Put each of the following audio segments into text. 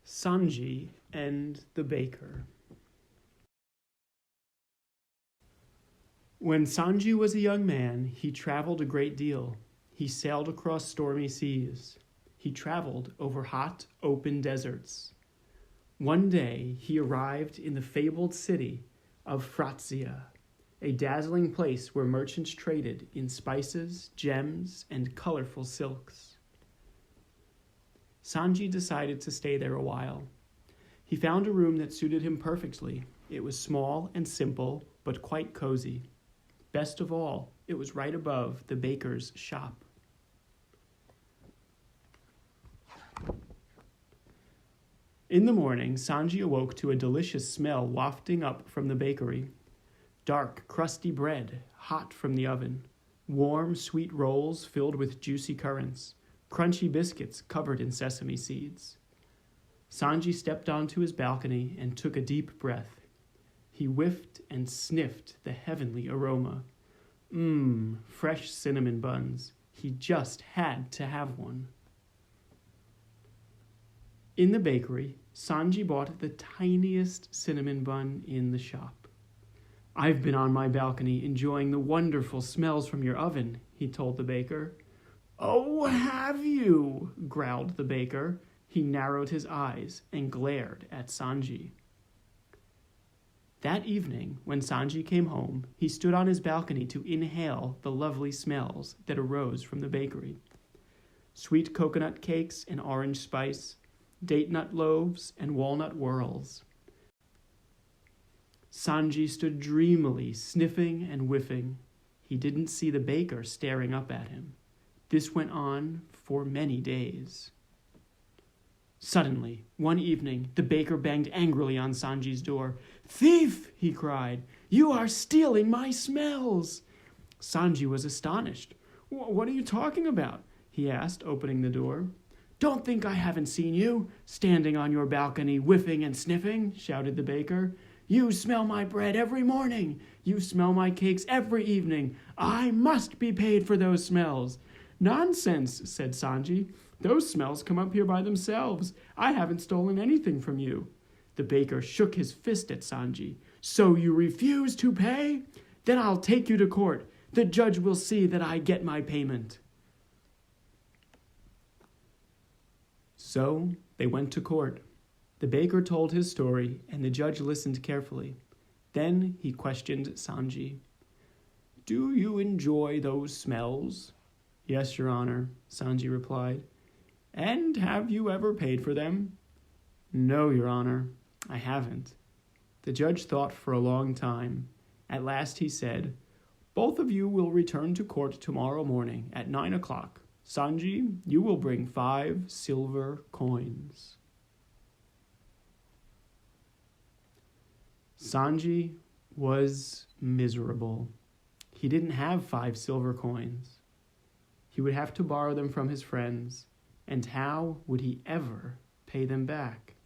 Sanji and the Baker. When Sanji was a young man, he traveled a great deal. He sailed across stormy seas. He traveled over hot, open deserts. One day, he arrived in the fabled city of Fratzia, a dazzling place where merchants traded in spices, gems, and colorful silks. Sanji decided to stay there a while. He found a room that suited him perfectly. It was small and simple, but quite cozy. Best of all, it was right above the baker's shop. In the morning, Sanji awoke to a delicious smell wafting up from the bakery. Dark, crusty bread, hot from the oven. Warm, sweet rolls filled with juicy currants. Crunchy biscuits covered in sesame seeds. Sanji stepped onto his balcony and took a deep breath. He whiffed and sniffed the heavenly aroma. Fresh cinnamon buns. He just had to have one. In the bakery, Sanji bought the tiniest cinnamon bun in the shop. "I've been on my balcony enjoying the wonderful smells from your oven," he told the baker. "Oh, have you?" growled the baker. He narrowed his eyes and glared at Sanji. That evening, when Sanji came home, he stood on his balcony to inhale the lovely smells that arose from the bakery. Sweet coconut cakes and orange spice, date nut loaves and walnut whirls. Sanji stood dreamily, sniffing and whiffing. He didn't see the baker staring up at him. This went on for many days. Suddenly, one evening, the baker banged angrily on Sanji's door. "Thief!" he cried. "You are stealing my smells!" Sanji was astonished. "What are you talking about?" he asked, opening the door. "Don't think I haven't seen you, standing on your balcony, whiffing and sniffing," shouted the baker. "You smell my bread every morning. You smell my cakes every evening. I must be paid for those smells." "Nonsense," said Sanji. "Those smells come up here by themselves. I haven't stolen anything from you." The baker shook his fist at Sanji. "So you refuse to pay? Then I'll take you to court. The judge will see that I get my payment." So they went to court. The baker told his story, and the judge listened carefully. Then he questioned Sanji. "Do you enjoy those smells?" "Yes, Your Honor," Sanji replied. "And have you ever paid for them?" "No, Your Honor, I haven't." The judge thought for a long time. At last he said, "Both of you will return to court tomorrow morning at 9 o'clock. Sanji, you will bring 5 silver coins." Sanji was miserable. He didn't have 5 silver coins. He would have to borrow them from his friends, and how would he ever pay them back?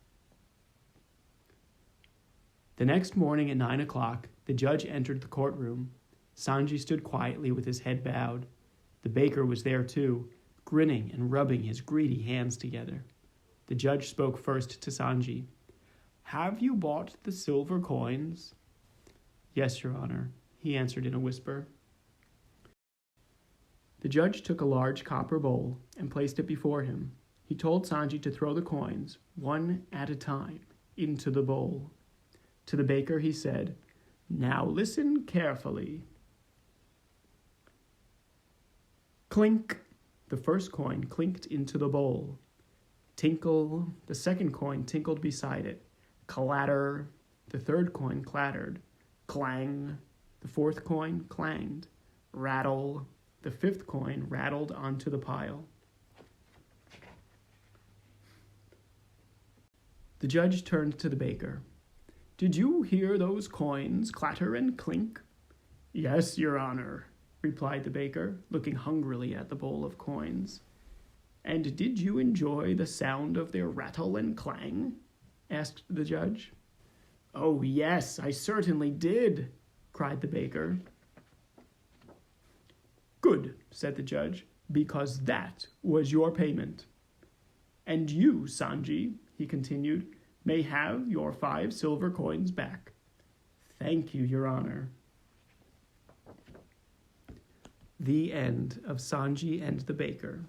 The next morning at 9 o'clock, the judge entered the courtroom. Sanji stood quietly with his head bowed. The baker was there too, grinning and rubbing his greedy hands together. The judge spoke first to Sanji. "Have you bought the silver coins?" "Yes, Your Honor," he answered in a whisper. The judge took a large copper bowl and placed it before him. He told Sanji to throw the coins, one at a time, into the bowl. To the baker he said, "Now listen carefully." Clink! The first coin clinked into the bowl. Tinkle! The second coin tinkled beside it. Clatter! The third coin clattered. Clang! The fourth coin clanged. Rattle! The fifth coin rattled onto the pile. The judge turned to the baker. "Did you hear those coins clatter and clink?" "Yes, Your Honor," replied the baker, looking hungrily at the bowl of coins. "And did you enjoy the sound of their rattle and clang?" asked the judge. "Oh, yes, I certainly did," cried the baker. "Good," said the judge, "because that was your payment. And you, Sanji, he continued, may have your 5 silver coins back. Thank you, Your Honor. The end of Sanji and the Baker.